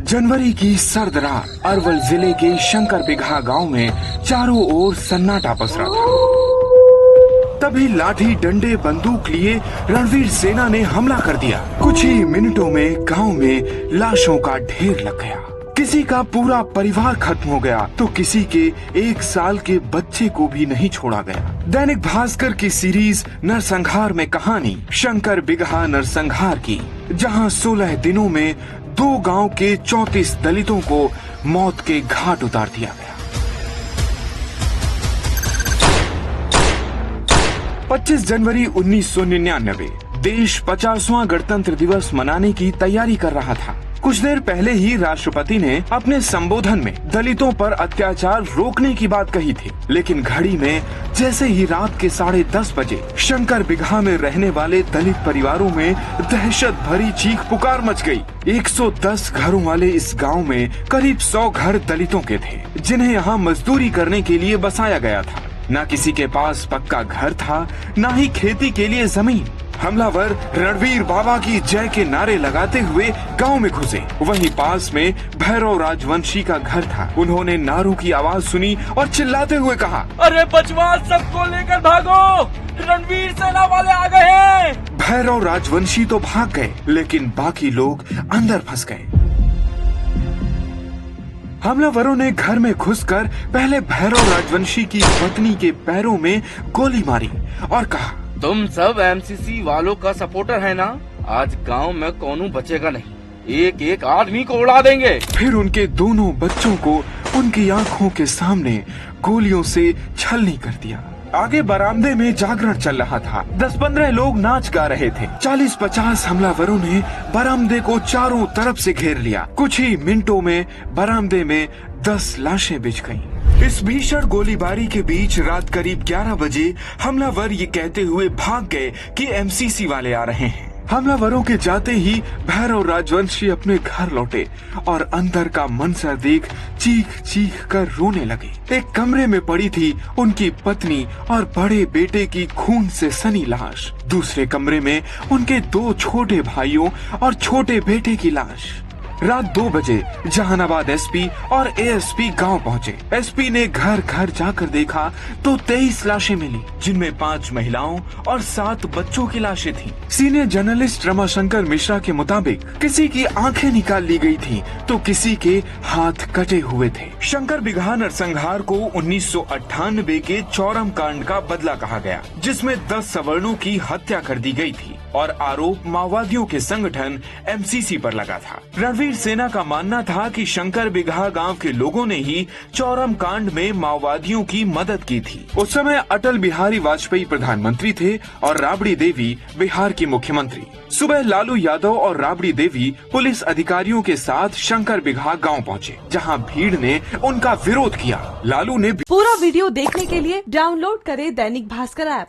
जनवरी की सर्द रात अरवल जिले के शंकर बिगहा गांव में चारों ओर सन्नाटा पसरा था। तभी लाठी डंडे बंदूक लिए रणवीर सेना ने हमला कर दिया। कुछ ही मिनटों में गांव में लाशों का ढेर लग गया। किसी का पूरा परिवार खत्म हो गया तो किसी के 1 साल के बच्चे को भी नहीं छोड़ा गया। दैनिक भास्कर की सीरीज नरसंहार में कहानी शंकर बिगहा नरसंहार की, जहां 16 दिनों में 2 गांव के 34 दलितों को मौत के घाट उतार दिया गया। 25 जनवरी 1999 देश 50वां गणतंत्र दिवस मनाने की तैयारी कर रहा था। कुछ देर पहले ही राष्ट्रपति ने अपने संबोधन में दलितों पर अत्याचार रोकने की बात कही थी, लेकिन घड़ी में जैसे ही रात के 10:30 बजे शंकर बिगहा में रहने वाले दलित परिवारों में दहशत भरी चीख पुकार मच गई। 110 घरों वाले इस गांव में करीब 100 घर दलितों के थे, जिन्हें यहाँ मजदूरी करने के लिए बसाया गया था। न किसी के पास पक्का घर था, न ही खेती के लिए जमीन। हमलावर रणवीर बाबा की जय के नारे लगाते हुए गांव में घुसे। वहीं पास में भैरव राजवंशी का घर था। उन्होंने नारों की आवाज सुनी और चिल्लाते हुए कहा, अरे बचवा, सबको लेकर भागो, रणवीर सेना वाले आ गए हैं। भैरव राजवंशी तो भाग गए, लेकिन बाकी लोग अंदर फंस गए। हमलावरों ने घर में घुसकर पहले भैरव राजवंशी की पत्नी के पैरों में गोली मारी और कहा, तुम सब एमसीसी वालों का सपोर्टर है ना? आज गांव में कौनू बचेगा नहीं, एक एक आदमी को उड़ा देंगे। फिर उनके दोनों बच्चों को उनकी आंखों के सामने गोलियों से छलनी कर दिया। आगे बरामदे में जागरण चल रहा था। 10-15 लोग नाच गा रहे थे। 40-50 हमलावरों ने बरामदे को चारों तरफ से घेर लिया। कुछ ही मिनटों में बरामदे में 10 लाशें बिछ गईं। इस भीषण गोलीबारी के बीच रात करीब 11 बजे हमलावर ये कहते हुए भाग गए कि एमसीसी वाले आ रहे हैं। हमलावरों के जाते ही भैरव राजवंशी अपने घर लौटे और अंदर का मंजर देख चीख चीख कर रोने लगे। एक कमरे में पड़ी थी उनकी पत्नी और बड़े बेटे की खून से सनी लाश। दूसरे कमरे में उनके 2 छोटे भाइयों और छोटे बेटे की लाश। रात 2 बजे जहानाबाद एसपी और एएसपी गांव पहुंचे। एसपी ने घर घर जाकर देखा तो 23 लाशें मिली, जिनमें 5 महिलाओं और 7 बच्चों की लाशें थीं। सीनियर जर्नलिस्ट रमाशंकर मिश्रा के मुताबिक किसी की आंखें निकाल ली गई थी तो किसी के हाथ कटे हुए थे। शंकर बिगहा नरसंहार को 1998 के चौरम कांड का बदला कहा गया, जिसमें 10 सवर्णों की हत्या कर दी गई थी और आरोप माओवादियों के संगठन एमसीसी पर लगा था। रणवीर सेना का मानना था कि शंकर बिगहा गांव के लोगों ने ही चौरम कांड में माओवादियों की मदद की थी। उस समय अटल बिहारी वाजपेयी प्रधानमंत्री थे और राबड़ी देवी बिहार की मुख्यमंत्री। सुबह लालू यादव और राबड़ी देवी पुलिस अधिकारियों के साथ शंकर बिगहा गांव पहुंचे, जहां भीड़ ने उनका विरोध किया। लालू ने पूरा वीडियो देखने के लिए डाउनलोड करें दैनिक भास्कर ऐप।